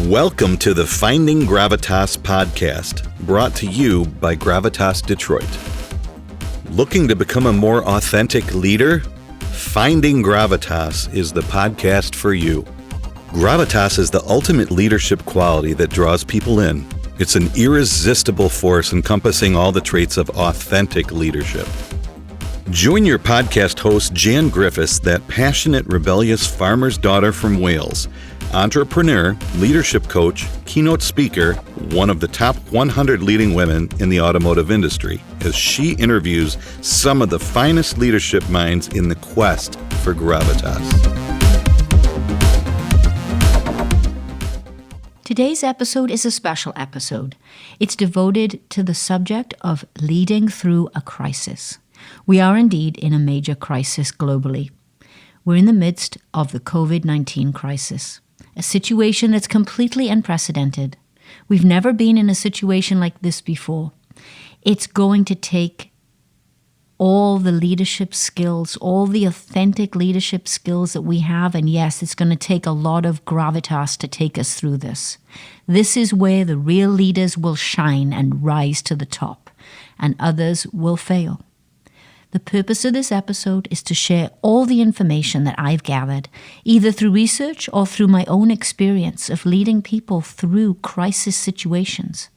Welcome to the Finding Gravitas podcast, brought to you by Gravitas Detroit. Looking to become a more authentic leader? Finding Gravitas is the podcast for you. Gravitas is the ultimate leadership quality that draws people in. It's an irresistible force encompassing all the traits of authentic leadership. Join your podcast host, Jan Griffiths, that passionate, rebellious farmer's daughter from Wales, entrepreneur, leadership coach, keynote speaker, one of the top 100 leading women in the automotive industry, as she interviews some of the finest leadership minds in the quest for gravitas. Today's episode is a special episode. It's devoted to the subject of leading through a crisis. We are indeed in a major crisis globally. We're in the midst of the COVID-19 crisis, a situation that's completely unprecedented. We've never been in a situation like this before. It's going to take all the leadership skills, all the authentic leadership skills that we have, and yes, it's going to take a lot of gravitas to take us through this. This is where the real leaders will shine and rise to the top, and others will fail. The purpose of this episode is to share all the information that I've gathered, either through research or through my own experience of leading people through crisis situations,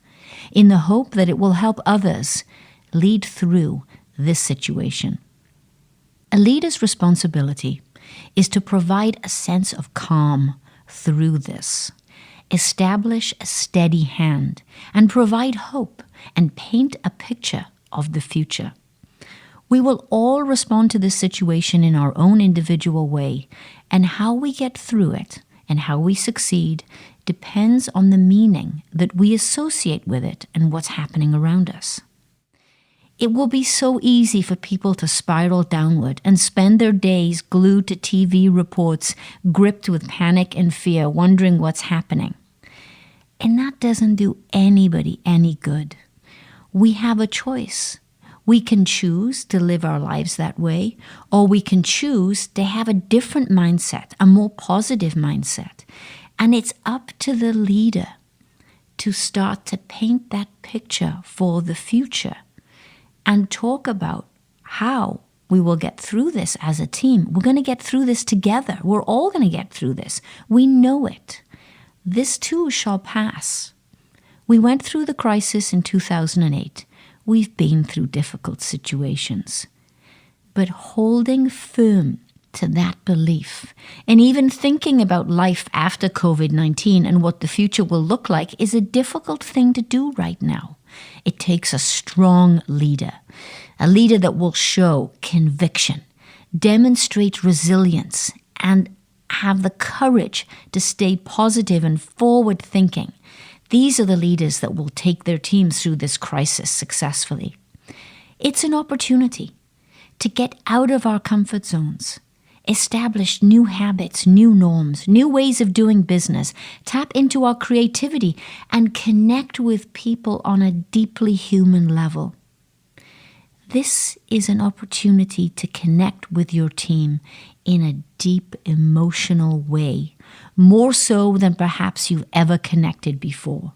in the hope that it will help others lead through this situation. A leader's responsibility is to provide a sense of calm through this, establish a steady hand, and provide hope and paint a picture of the future. We will all respond to this situation in our own individual way, and how we get through it and how we succeed depends on the meaning that we associate with it and what's happening around us. It will be so easy for people to spiral downward and spend their days glued to TV reports, gripped with panic and fear, wondering what's happening. And that doesn't do anybody any good. We have a choice. We can choose to live our lives that way, or we can choose to have a different mindset, a more positive mindset. And it's up to the leader to start to paint that picture for the future and talk about how we will get through this as a team. We're going to get through this together. We're all going to get through this. We know it. This too shall pass. We went through the crisis in 2008. We've been through difficult situations, but holding firm to that belief and even thinking about life after COVID-19 and what the future will look like is a difficult thing to do right now. It takes a strong leader, a leader that will show conviction, demonstrate resilience, and have the courage to stay positive and forward thinking. These are the leaders that will take their teams through this crisis successfully. It's an opportunity to get out of our comfort zones, establish new habits, new norms, new ways of doing business, tap into our creativity, and connect with people on a deeply human level. This is an opportunity to connect with your team in a deep emotional way, more so than perhaps you've ever connected before.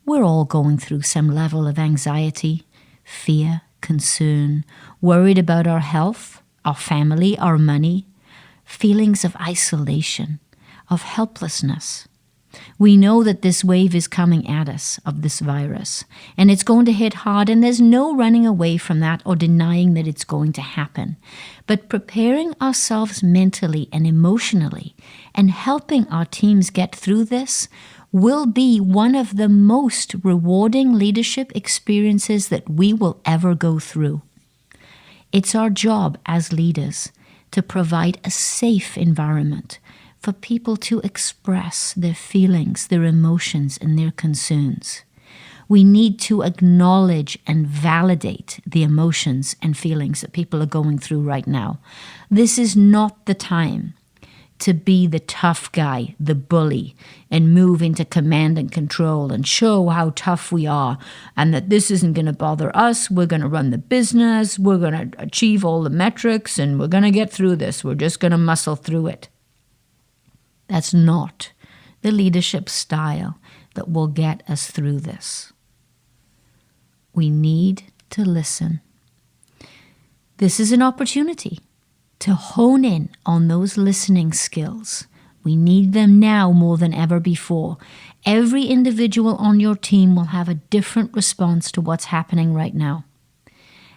We're all going through some level of anxiety, fear, concern, worried about our health, our family, our money, feelings of isolation, of helplessness. We know that this wave is coming at us of this virus, and it's going to hit hard, and there's no running away from that or denying that it's going to happen. But preparing ourselves mentally and emotionally and helping our teams get through this will be one of the most rewarding leadership experiences that we will ever go through. It's our job as leaders to provide a safe environment for people to express their feelings, their emotions, and their concerns. We need to acknowledge and validate the emotions and feelings that people are going through right now. This is not the time to be the tough guy, the bully, and move into command and control and show how tough we are and that this isn't going to bother us. We're going to run the business. We're going to achieve all the metrics and we're going to get through this. We're just going to muscle through it. That's not the leadership style that will get us through this. We need to listen. This is an opportunity to hone in on those listening skills. We need them now more than ever before. Every individual on your team will have a different response to what's happening right now.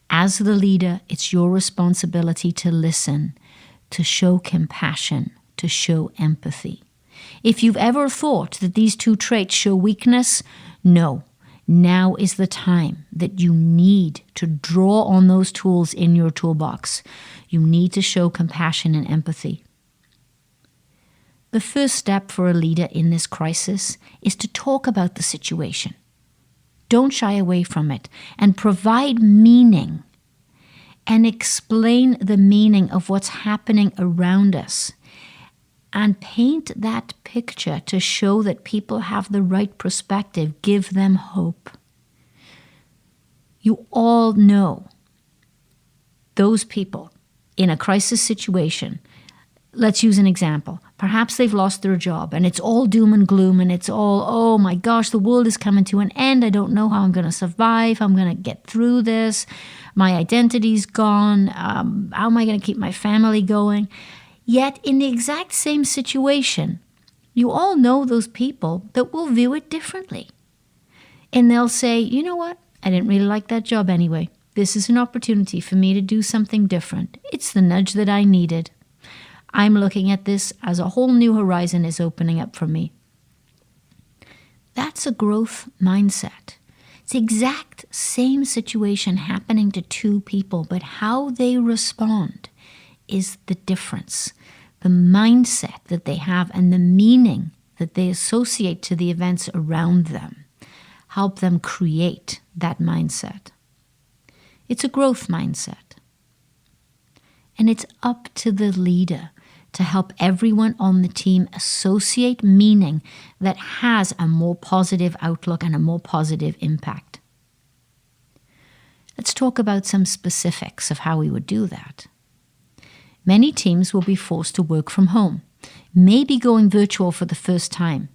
As the leader, it's your responsibility to listen, to show compassion, to show empathy. If you've ever thought that these two traits show weakness, no. Now is the time that you need to draw on those tools in your toolbox. You need to show compassion and empathy. The first step for a leader in this crisis is to talk about the situation. Don't shy away from it, and provide meaning and explain the meaning of what's happening around us, and paint that picture to show that people have the right perspective. Give them hope. You all know those people in a crisis situation. Let's use an example. Perhaps they've lost their job and it's all doom and gloom and it's all, oh my gosh, the world is coming to an end. I don't know how I'm going to survive. I'm going to get through this. My identity's gone. How am I going to keep my family going? Yet in the exact same situation, you all know those people that will view it differently. And they'll say, you know what? I didn't really like that job anyway. This is an opportunity for me to do something different. It's the nudge that I needed. I'm looking at this as a whole new horizon is opening up for me. That's a growth mindset. It's the exact same situation happening to two people, but how they respond is the difference. The mindset that they have and the meaning that they associate to the events around them help them create that mindset. It's a growth mindset. And it's up to the leader to help everyone on the team associate meaning that has a more positive outlook and a more positive impact. Let's talk about some specifics of how we would do that. Many teams will be forced to work from home, maybe going virtual for the first time.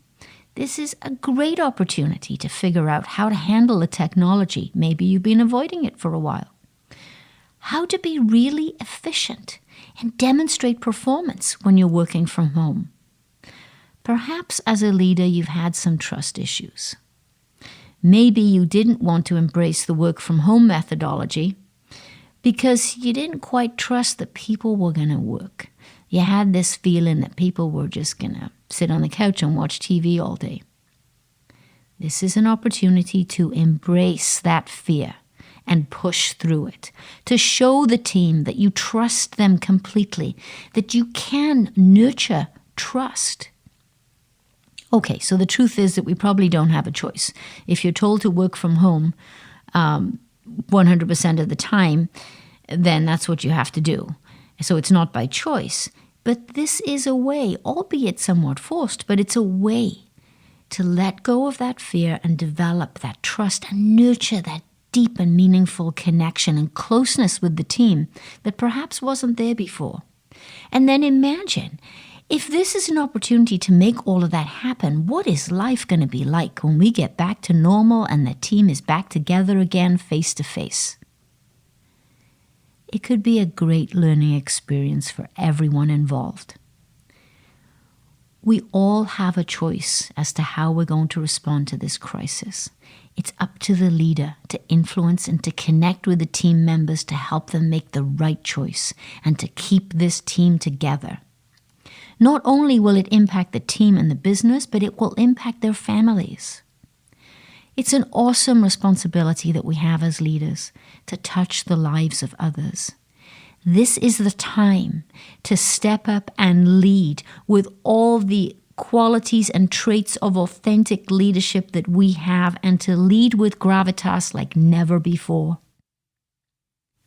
This is a great opportunity to figure out how to handle the technology. Maybe you've been avoiding it for a while. How to be really efficient and demonstrate performance when you're working from home. Perhaps as a leader, you've had some trust issues. Maybe you didn't want to embrace the work from home methodology because you didn't quite trust that people were going to work. You had this feeling that people were just going to sit on the couch and watch TV all day. This is an opportunity to embrace that fear and push through it, to show the team that you trust them completely, that you can nurture trust. Okay, so the truth is that we probably don't have a choice. If you're told to work from home 100% of the time, then that's what you have to do. So it's not by choice. But this is a way, albeit somewhat forced, but it's a way to let go of that fear and develop that trust and nurture that deep and meaningful connection and closeness with the team that perhaps wasn't there before. And then imagine, if this is an opportunity to make all of that happen, what is life going to be like when we get back to normal and the team is back together again face to face? It could be a great learning experience for everyone involved. We all have a choice as to how we're going to respond to this crisis. It's up to the leader to influence and to connect with the team members to help them make the right choice and to keep this team together. Not only will it impact the team and the business, but it will impact their families. It's an awesome responsibility that we have as leaders to touch the lives of others. This is the time to step up and lead with all the qualities and traits of authentic leadership that we have, and to lead with gravitas like never before.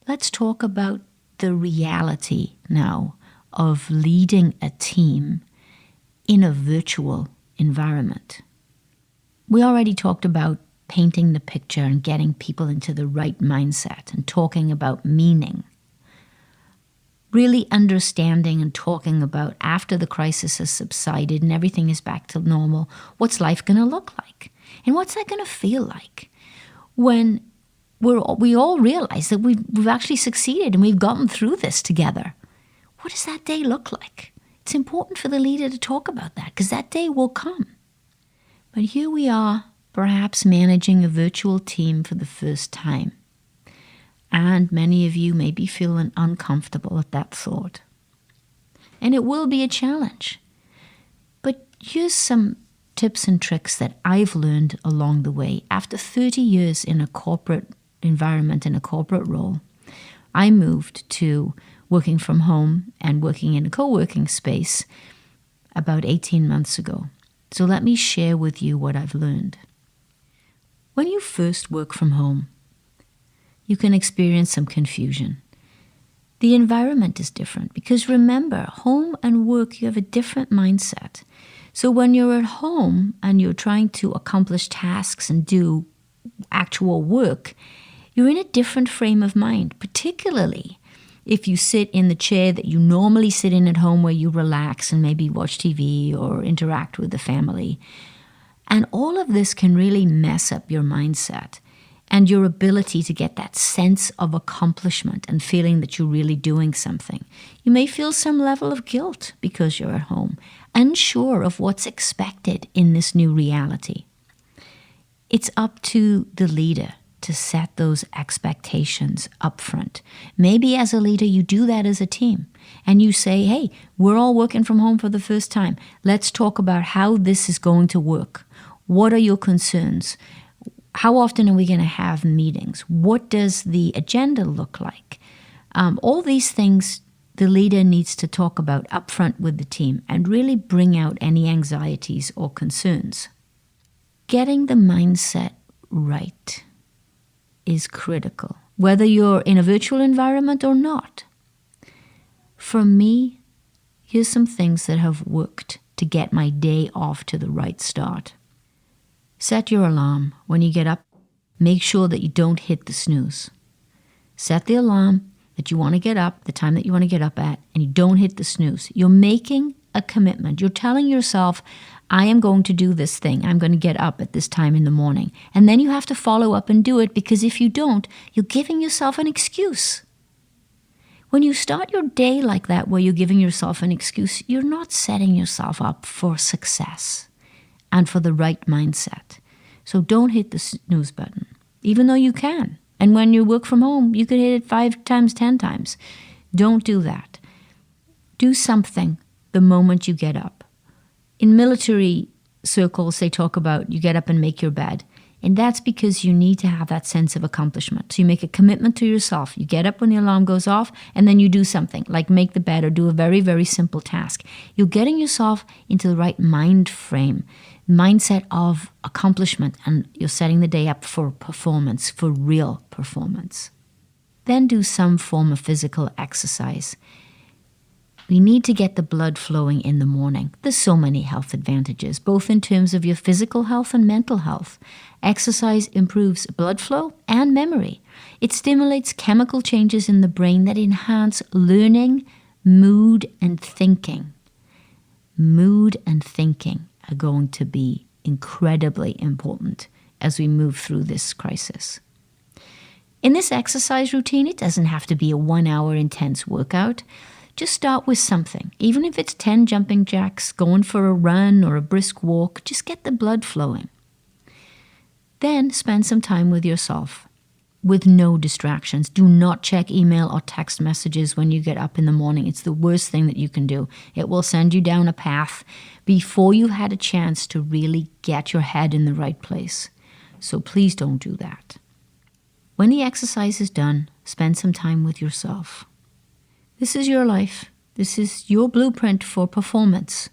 Let's talk about the reality now of leading a team in a virtual environment. We already talked about painting the picture and getting people into the right mindset and talking about meaning. really understanding and talking about after the crisis has subsided and everything is back to normal, what's life going to look like? And what's that going to feel like when we all realize that we've actually succeeded and we've gotten through this together? What does that day look like? It's important for the leader to talk about that because that day will come. But here we are, perhaps managing a virtual team for the first time. And many of you may be feeling uncomfortable at that thought. And it will be a challenge. But here's some tips and tricks that I've learned along the way. After 30 years in a corporate environment, in a corporate role, I moved to working from home and working in a co-working space about 18 months ago. So let me share with you what I've learned. When you first work from home, you can experience some confusion. The environment is different because remember, home and work, you have a different mindset. So when you're at home and you're trying to accomplish tasks and do actual work, you're in a different frame of mind, particularly if you sit in the chair that you normally sit in at home where you relax and maybe watch TV or interact with the family. And all of this can really mess up your mindset and your ability to get that sense of accomplishment and feeling that you're really doing something. You may feel some level of guilt because you're at home, unsure of what's expected in this new reality. It's up to the leader to set those expectations up front. Maybe as a leader, you do that as a team and you say, hey, we're all working from home for the first time. Let's talk about how this is going to work. What are your concerns? How often are we going to have meetings? What does the agenda look like? All these things the leader needs to talk about upfront with the team and really bring out any anxieties or concerns. Getting the mindset right is critical, whether you're in a virtual environment or not. For me, here's some things that have worked to get my day off to the right start. Set your alarm when you get up. Make sure that you don't hit the snooze. Set the alarm that you want to get up, the time that you want to get up at, and you don't hit the snooze. You're making a commitment. You're telling yourself, I am going to do this thing. I'm going to get up at this time in the morning. And then you have to follow up and do it because if you don't, you're giving yourself an excuse. When you start your day like that, where you're giving yourself an excuse, you're not setting yourself up for success and for the right mindset. So don't hit the snooze button, even though you can. And when you work from home, you could hit it 5 times, 10 times. Don't do that. Do something the moment you get up. In military circles, they talk about you get up and make your bed. And that's because you need to have that sense of accomplishment. So you make a commitment to yourself. You get up when the alarm goes off, and then you do something, like make the bed or do a very, very simple task. You're getting yourself into the right mind frame, mindset of accomplishment, and you're setting the day up for performance, for real performance. Then do some form of physical exercise. We need to get the blood flowing in the morning. There's so many health advantages, both in terms of your physical health and mental health. Exercise improves blood flow and memory. It stimulates chemical changes in the brain that enhance learning, mood, and thinking. Mood and thinking are going to be incredibly important as we move through this crisis. In this exercise routine, it doesn't have to be a 1-hour intense workout. Just start with something. Even if it's 10 jumping jacks, going for a run or a brisk walk, just get the blood flowing. Then spend some time with yourself with no distractions. Do not check email or text messages when you get up in the morning. It's the worst thing that you can do. It will send you down a path before you've had a chance to really get your head in the right place. So please don't do that. When the exercise is done, spend some time with yourself. This is your life. This is your blueprint for performance.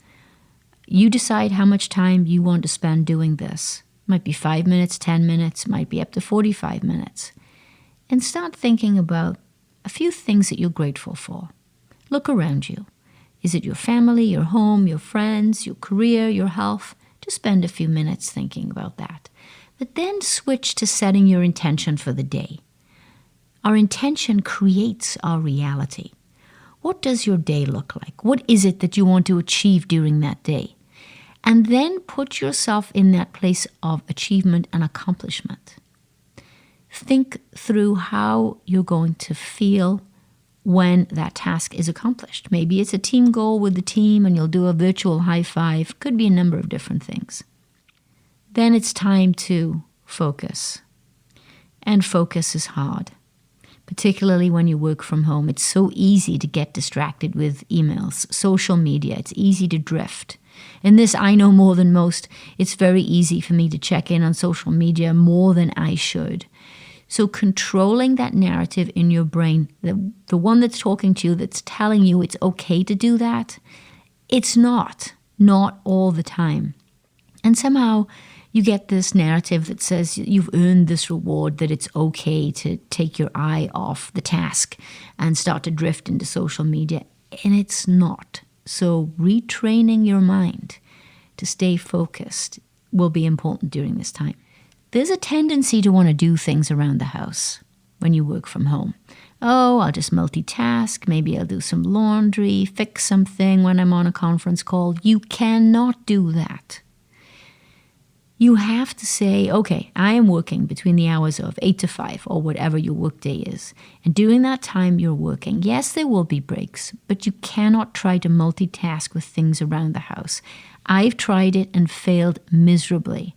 You decide how much time you want to spend doing this. Might be 5 minutes, 10 minutes, might be up to 45 minutes. And start thinking about a few things that you're grateful for. Look around you. Is it your family, your home, your friends, your career, your health? Just spend a few minutes thinking about that. But then switch to setting your intention for the day. Our intention creates our reality. What does your day look like? What is it that you want to achieve during that day? And then put yourself in that place of achievement and accomplishment. Think through how you're going to feel when that task is accomplished. Maybe it's a team goal with the team and you'll do a virtual high five. Could be a number of different things. Then it's time to focus. And focus is hard, particularly when you work from home. It's so easy to get distracted with emails, social media. It's easy to drift. And this I know more than most. It's very easy for me to check in on social media more than I should. So controlling that narrative in your brain, the one that's talking to you, that's telling you it's okay to do that, it's not all the time. And somehow you get this narrative that says you've earned this reward, that it's okay to take your eye off the task and start to drift into social media. And it's not. So retraining your mind to stay focused will be important during this time. There's a tendency to want to do things around the house when you work from home. Oh, I'll just multitask. Maybe I'll do some laundry, fix something when I'm on a conference call. You cannot do that. You have to say, okay, I am working between the hours of 8 to 5 or whatever your workday is. And during that time you're working. Yes, there will be breaks, but you cannot try to multitask with things around the house. I've tried it and failed miserably.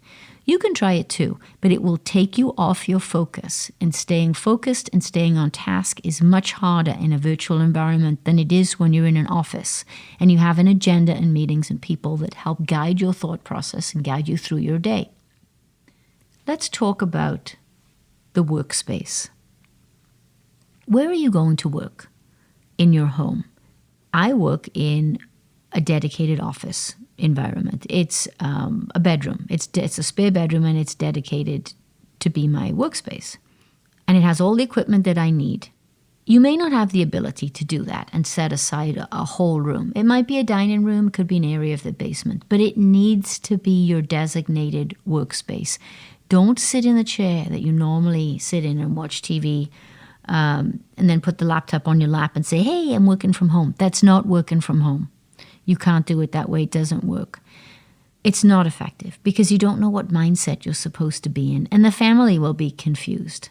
You can try it too, but it will take you off your focus. And staying focused and staying on task is much harder in a virtual environment than it is when you're in an office and you have an agenda and meetings and people that help guide your thought process and guide you through your day. Let's talk about the workspace. Where are you going to work in your home? I work in a dedicated office environment. It's a bedroom. It's a spare bedroom and it's dedicated to be my workspace. And it has all the equipment that I need. You may not have the ability to do that and set aside a whole room. It might be a dining room, it could be an area of the basement, but it needs to be your designated workspace. Don't sit in the chair that you normally sit in and watch TV and then put the laptop on your lap and say, hey, I'm working from home. That's not working from home. You can't do it that way. It doesn't work. It's not effective because you don't know what mindset you're supposed to be in, and the family will be confused.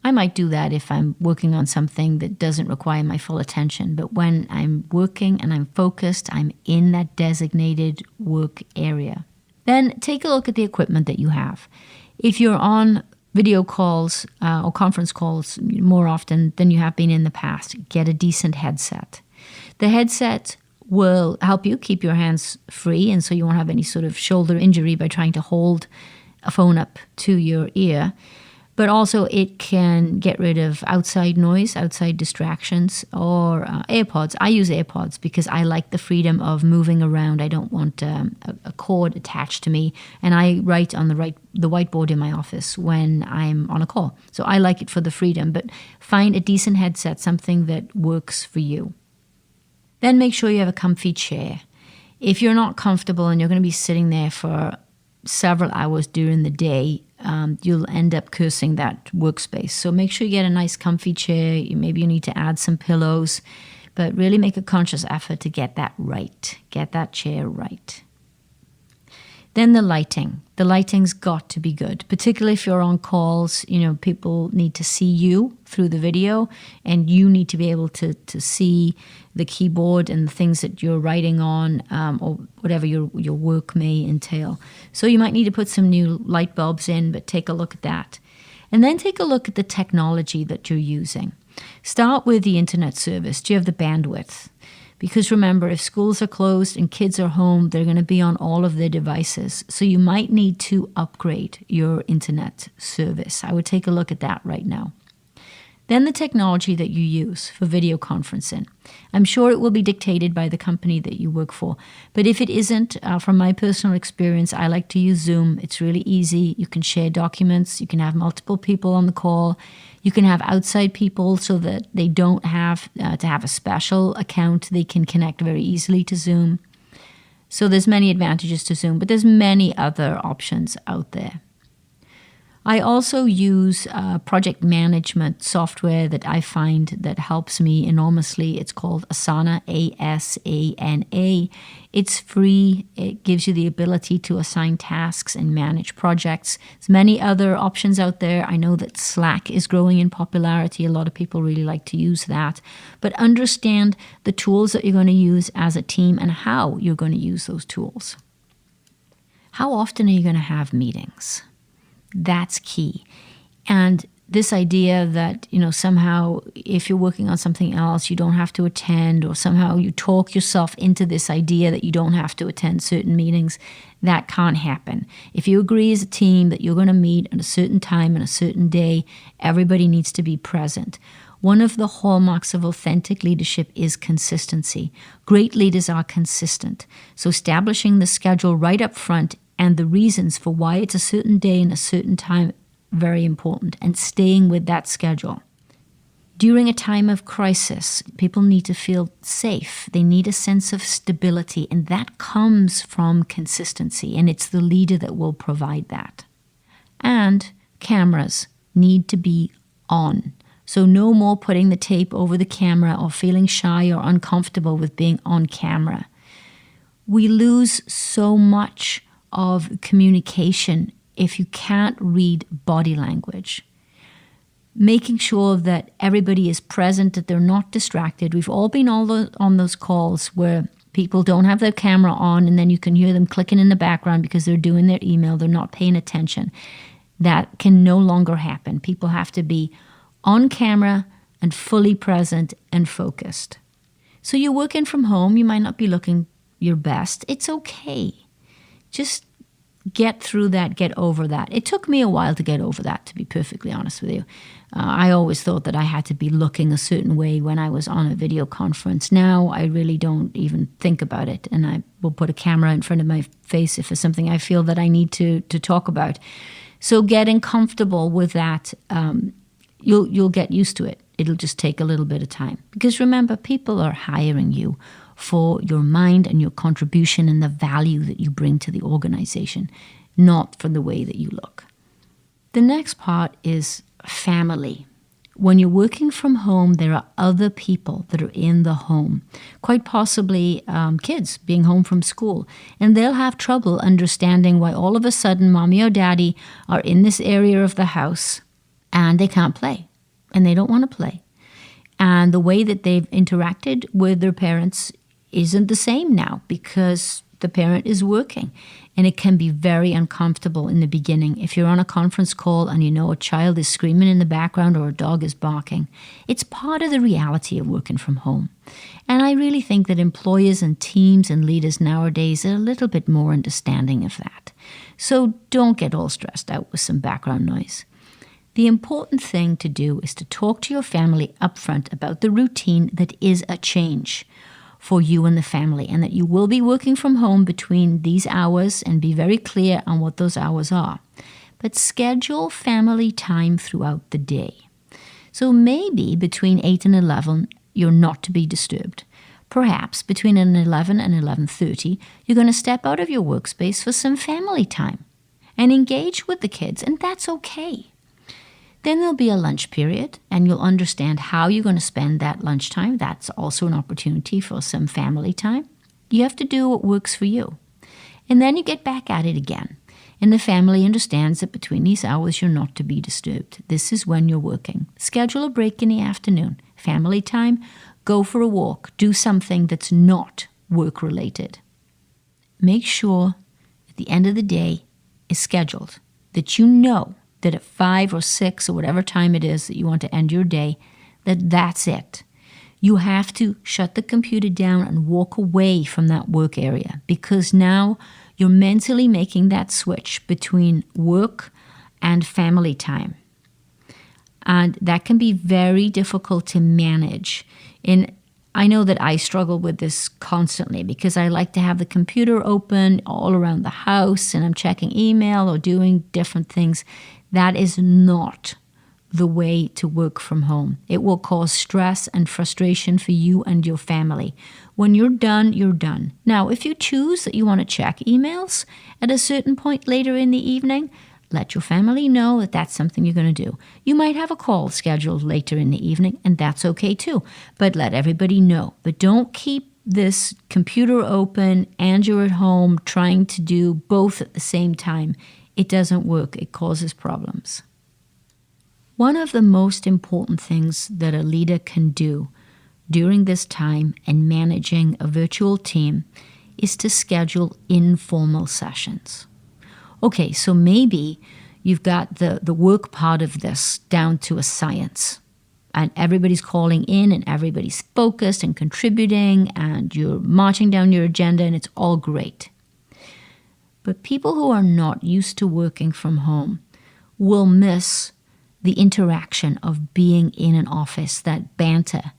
I might do that if I'm working on something that doesn't require my full attention, but when I'm working and I'm focused, I'm in that designated work area. Then take a look at the equipment that you have. If you're on video calls or conference calls more often than you have been in the past, get a decent headset. The headset will help you keep your hands free, and so you won't have any sort of shoulder injury by trying to hold a phone up to your ear. But also it can get rid of outside noise, outside distractions, or AirPods. I use AirPods because I like the freedom of moving around. I don't want a cord attached to me, and I write on the whiteboard in my office when I'm on a call. So I like it for the freedom, but find a decent headset, something that works for you. Then make sure you have a comfy chair. If you're not comfortable and you're going to be sitting there for several hours during the day, you'll end up cursing that workspace. So make sure you get a nice comfy chair. Maybe you need to add some pillows, but really make a conscious effort to get that right. Get that chair right. Then the lighting. The lighting's got to be good, particularly if you're on calls. People need to see you through the video, and you need to be able to see the keyboard and the things that you're writing on, or whatever your work may entail. So you might need to put some new light bulbs in, but take a look at that. And then take a look at the technology that you're using. Start with the internet service. Do you have the bandwidth? Because remember, if schools are closed and kids are home, they're going to be on all of their devices. So you might need to upgrade your internet service. I would take a look at that right now. Then the technology that you use for video conferencing. I'm sure it will be dictated by the company that you work for. But if it isn't, from my personal experience, I like to use Zoom. It's really easy. You can share documents. You can have multiple people on the call. You can have outside people so that they don't have to have a special account. They can connect very easily to Zoom. So there's many advantages to Zoom, but there's many other options out there. I also use project management software that I find that helps me enormously. It's called Asana, A-S-A-N-A. It's free. It gives you the ability to assign tasks and manage projects. There's many other options out there. I know that Slack is growing in popularity. A lot of people really like to use that. But understand the tools that you're going to use as a team and how you're going to use those tools. How often are you going to have meetings? That's key. And this idea that, somehow if you're working on something else, you don't have to attend, or somehow you talk yourself into this idea that you don't have to attend certain meetings, that can't happen. If you agree as a team that you're going to meet at a certain time and a certain day, everybody needs to be present. One of the hallmarks of authentic leadership is consistency. Great leaders are consistent. So establishing the schedule right up front and the reasons for why it's a certain day and a certain time, very important, and staying with that schedule. During a time of crisis, people need to feel safe. They need a sense of stability, and that comes from consistency, and it's the leader that will provide that. And cameras need to be on. So no more putting the tape over the camera or feeling shy or uncomfortable with being on camera. We lose so much of communication if you can't read body language. Making sure that everybody is present, that they're not distracted. We've all been on those calls where people don't have their camera on and then you can hear them clicking in the background because they're doing their email, they're not paying attention. That can no longer happen. People have to be on camera and fully present and focused. So you're working from home, you might not be looking your best. It's okay. Just get through that, get over that. It took me a while to get over that, to be perfectly honest with you. I always thought that I had to be looking a certain way when I was on a video conference. Now I really don't even think about it, and I will put a camera in front of my face if it's something I feel that I need to talk about. So getting comfortable with that, you'll get used to it. It'll just take a little bit of time. Because remember, people are hiring you for your mind and your contribution and the value that you bring to the organization, not for the way that you look. The next part is family. When you're working from home, there are other people that are in the home, quite possibly kids being home from school, and they'll have trouble understanding why all of a sudden mommy or daddy are in this area of the house and they can't play, and they don't want to play. And the way that they've interacted with their parents isn't the same now because the parent is working. And it can be very uncomfortable in the beginning. If you're on a conference call and you know a child is screaming in the background or a dog is barking, it's part of the reality of working from home. And I really think that employers and teams and leaders nowadays are a little bit more understanding of that. So don't get all stressed out with some background noise. The important thing to do is to talk to your family upfront about the routine that is a change for you and the family, and that you will be working from home between these hours, and be very clear on what those hours are. But schedule family time throughout the day. So maybe between 8 and 11, you're not to be disturbed. Perhaps between 11 and 11:30, you're going to step out of your workspace for some family time and engage with the kids, and that's okay. Then there'll be a lunch period, and you'll understand how you're going to spend that lunchtime. That's also an opportunity for some family time. You have to do what works for you. And then you get back at it again. And the family understands that between these hours, you're not to be disturbed. This is when you're working. Schedule a break in the afternoon. Family time, go for a walk. Do something that's not work-related. Make sure at the end of the day is scheduled, that you know that at 5 or 6 or whatever time it is that you want to end your day, that's it. You have to shut the computer down and walk away from that work area, because now you're mentally making that switch between work and family time. And that can be very difficult to manage. And I know that I struggle with this constantly because I like to have the computer open all around the house and I'm checking email or doing different things. That is not the way to work from home. It will cause stress and frustration for you and your family. When you're done, you're done. Now, if you choose that you want to check emails at a certain point later in the evening, Let your family know that that's something you're going to do. You might have a call scheduled later in the evening, and that's okay too. But let everybody know. But don't keep this computer open and you're at home trying to do both at the same time. It doesn't work. It causes problems. One of the most important things that a leader can do during this time and managing a virtual team is to schedule informal sessions. Okay, so maybe you've got the work part of this down to a science, and everybody's calling in and everybody's focused and contributing and you're marching down your agenda and it's all great. But people who are not used to working from home will miss the interaction of being in an office, that banter,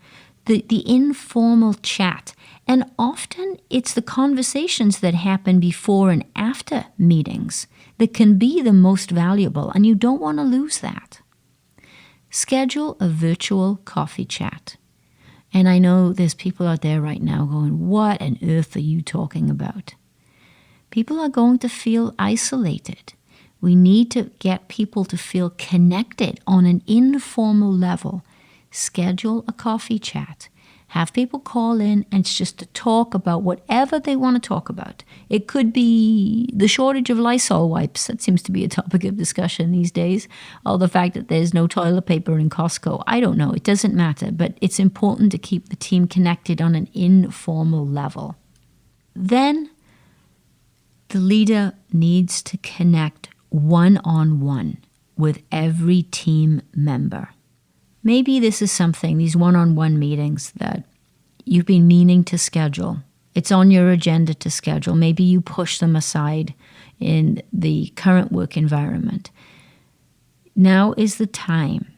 the informal chat. And often it's the conversations that happen before and after meetings that can be the most valuable, and you don't want to lose that. Schedule a virtual coffee chat. And I know there's people out there right now going, what on earth are you talking about? People are going to feel isolated. We need to get people to feel connected on an informal level. Schedule a coffee chat. Have people call in and it's just to talk about whatever they want to talk about. It could be the shortage of Lysol wipes. That seems to be a topic of discussion these days. Or the fact that there's no toilet paper in Costco. I don't know. It doesn't matter. But it's important to keep the team connected on an informal level. Then the leader needs to connect one-on-one with every team member. Maybe this is something, these one-on-one meetings that you've been meaning to schedule. It's on your agenda to schedule. Maybe you push them aside in the current work environment. Now is the time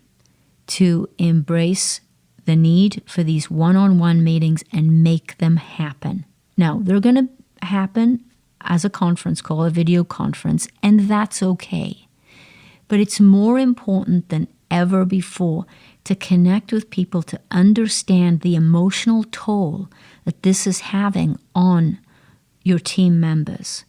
to embrace the need for these one-on-one meetings and make them happen. Now, they're going to happen as a conference call, a video conference, and that's okay. But it's more important than ever before to connect with people, to understand the emotional toll that this is having on your team members.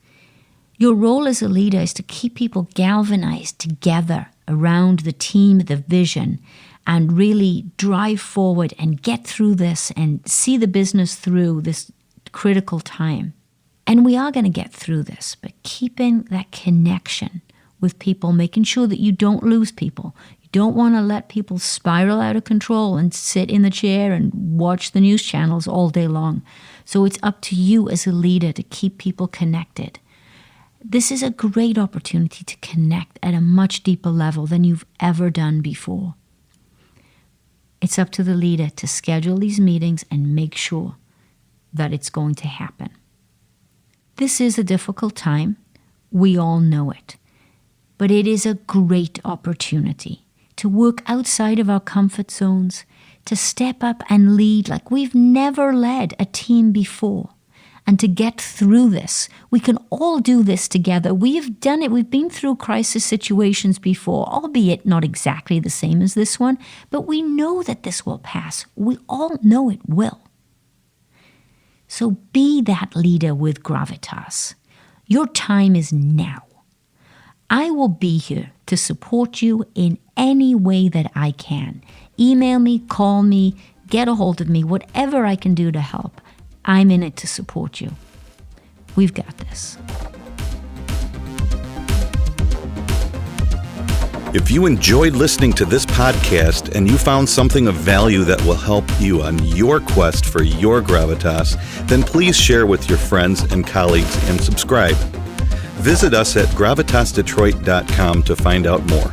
Your role as a leader is to keep people galvanized together around the team, the vision, and really drive forward and get through this and see the business through this critical time. And we are going to get through this, but keeping that connection with people, making sure that you don't lose people. You don't want to let people spiral out of control and sit in the chair and watch the news channels all day long. So it's up to you as a leader to keep people connected. This is a great opportunity to connect at a much deeper level than you've ever done before. It's up to the leader to schedule these meetings and make sure that it's going to happen. This is a difficult time. We all know it. But it is a great opportunity to work outside of our comfort zones, to step up and lead like we've never led a team before, and to get through this. We can all do this together. We've done it. We've been through crisis situations before, albeit not exactly the same as this one, but we know that this will pass. We all know it will. So be that leader with gravitas. Your time is now. I will be here to support you in any way that I can. Email me, call me, get a hold of me, whatever I can do to help. I'm in it to support you. We've got this. If you enjoyed listening to this podcast and you found something of value that will help you on your quest for your gravitas, then please share with your friends and colleagues and subscribe. Visit us at gravitasdetroit.com to find out more.